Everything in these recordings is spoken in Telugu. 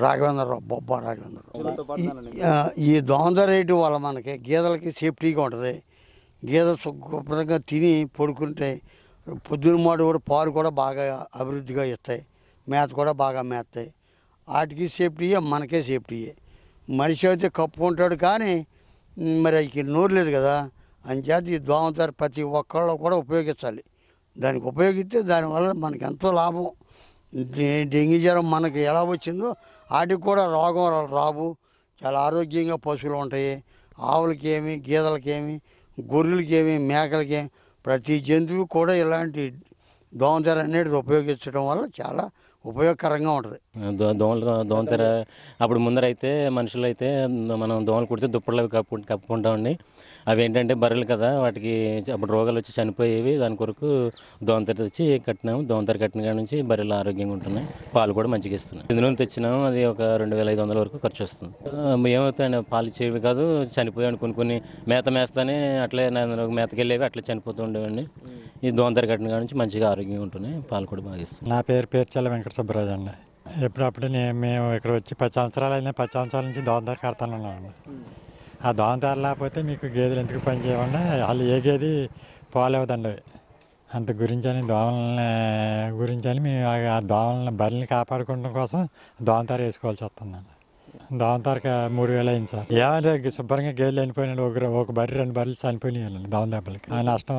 రాఘవేంద్రరావు, బొబ్బ రాఘవేంద్రరావు. ఈ దోమద రేటు వల్ల మనకి గేదెలకి సేఫ్టీగా ఉంటుంది. గేదెలు శుభ్రంగా తిని పడుకుంటే పొద్దున మాట కూడా పాలు కూడా బాగా అభివృద్ధిగా ఇస్తాయి, మేత కూడా బాగా మేస్తాయి. వాటికి సేఫ్టీయే, మనకే సేఫ్టీయే. మనిషి అయితే కప్పుకుంటాడు కానీ మరి అది నోరు లేదు కదా. అంచేత ఈ దోమతెర ప్రతి ఒక్కళ్ళు కూడా ఉపయోగించాలి. దానికి ఉపయోగిస్తే దానివల్ల మనకి ఎంతో లాభం. డెంగీ జ్వరం మనకి ఎలా వచ్చిందో వాటికి కూడా రోగం రావు. చాలా ఆరోగ్యంగా పశువులు ఉంటాయి. ఆవులకి ఏమి, గేదెలకి ఏమి, గొర్రెలకి ఏమి, మేకలకి ఏమి, ప్రతి జంతువు కూడా ఇలాంటి దోమతెర అనేది ఉపయోగించడం వల్ల చాలా ఉపయోగకరంగా ఉంటుంది. దోమతెర అప్పుడు ముందరైతే మనుషులు అయితే మనం దోమలు కుడితే దుప్పట్లు అవి కప్పుకుంటామండి. అవి ఏంటంటే బర్రెలు కదా, వాటికి అప్పుడు రోగాలు వచ్చి చనిపోయేవి. దాని కొరకు దోమతెర తెచ్చి కట్టినాము. దోమతెర కట్టిన కాడ నుంచి బర్రెలు ఆరోగ్యంగా ఉంటున్నాయి, పాలు కూడా మంచిగా ఇస్తున్నాయి. ఇందులో తెచ్చినాము, అది ఒక 2500 వరకు ఖర్చు వస్తుంది. ఏమవుతాయండి, పాలు ఇచ్చేవి కాదు, చనిపోయాను. కొన్ని మేత మేస్తానే అట్లే మేతకి వెళ్ళేవి, అట్లా చనిపోతూ ఉండేవండి. ఈ దోమతెర కట్టిన కాడ నుంచి మంచిగా ఆరోగ్యంగా ఉంటున్నాయి, పాలు కూడా బాగా ఇస్తున్నాయి. నా పేరు పేర్చల్ల వెంకట సుబ్బరాజు అండి. ఎప్పుడప్పుడు మేము ఇక్కడ వచ్చి 10 సంవత్సరాలు అయినా 10 సంవత్సరాల నుంచి దోమతెర కడతాను ఉన్నామండి. ఆ దోమతెర లేకపోతే మీకు గేదెలు ఎందుకు పని చేయకుండా వాళ్ళు ఏ గేది పాలు ఇవ్వదండి. అంత గురించని దోమలని గురించని మేము ఆ దోమలని బర్రెని కాపాడుకోవడం కోసం దోమతెర వేసుకోవాల్సి వస్తుందండి. దోమతెరకి 3000 అయింది సార్. ఏమంటే శుభ్రంగా గేదెలు చనిపోయినాడు, ఒక బర్రె 2 బర్రెలు చనిపోయినాయి దోమ దెబ్బలకి. ఆ నష్టం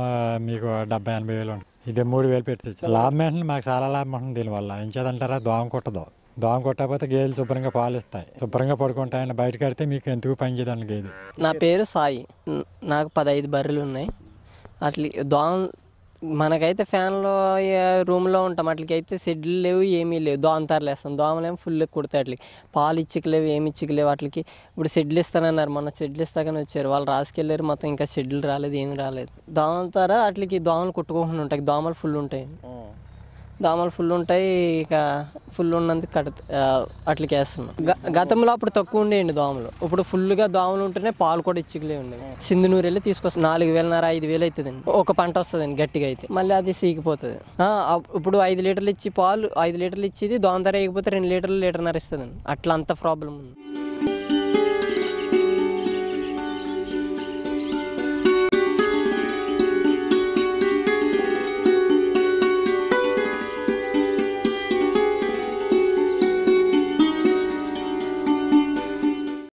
మీకు 70-80 వేలు ఉంటుంది. ఇదే 3000 పెడితే లాభం ఏంటంటే మాకు చాలా లాభం ఉంటుంది దీనివల్ల. ఏం చేద్దంటారా, దోమ కుట్టదు. దోమ కొట్టకపోతే గేదెలు శుభ్రంగా పాలు ఇస్తాయి, శుభ్రంగా పడుకుంటాయండి. బయట కడితే మీకు ఎందుకు పని చేయదండి గేదె. నా పేరు సాయి. నాకు 15 బర్రెలు ఉన్నాయి. అట్లా దోమ మనకైతే ఫ్యాన్లో రూమ్లో ఉంటాం, అట్లకైతే షెడ్లు లేవు, ఏమీ లేవు. దోమతెరలు వేస్తాం, దోమలేమో ఫుల్ కుడతాయి. అట్లకి పాలు ఇచ్చికలేవు, ఏమి ఇచ్చికలేవు. అట్లకి ఇప్పుడు షెడ్లు ఇస్తానన్నారు, మొన్న షెడ్లు ఇస్తాకని వచ్చారు, వాళ్ళు రాసుకెళ్ళారు. మొత్తం ఇంకా షెడ్లు రాలేదు, ఏమి రాలేదు. దోమతెర అట్లకి దోమలు కుట్టుకోకుండా ఉంటాయి. దోమలు ఫుల్ ఉంటాయి, దోమలు ఫుల్ ఉంటాయి. ఇక ఫుల్ ఉన్నందుకు అట్లకి వేస్తున్నాం. గతంలో అప్పుడు తక్కువ ఉండేయండి దోమలు, ఇప్పుడు ఫుల్గా దోమలు ఉంటేనే పాలు కూడా ఇచ్చికలే ఉండేవి. సింధునూరు వెళ్ళి తీసుకొస్తాం, 4000-5,000 అవుతుందండి. ఒక పంట వస్తుందండి గట్టిగా అయితే, మళ్ళీ అది సీకిపోతుంది. ఇప్పుడు 5 లీటర్లు ఇచ్చి పాలు 5 లీటర్లు ఇచ్చేది దోమతెర వేయకపోతే 2 లీటర్లు 1.5 లీటర్న్నర ఇస్తుందండి. అట్లా అంత ప్రాబ్లం ఉంది.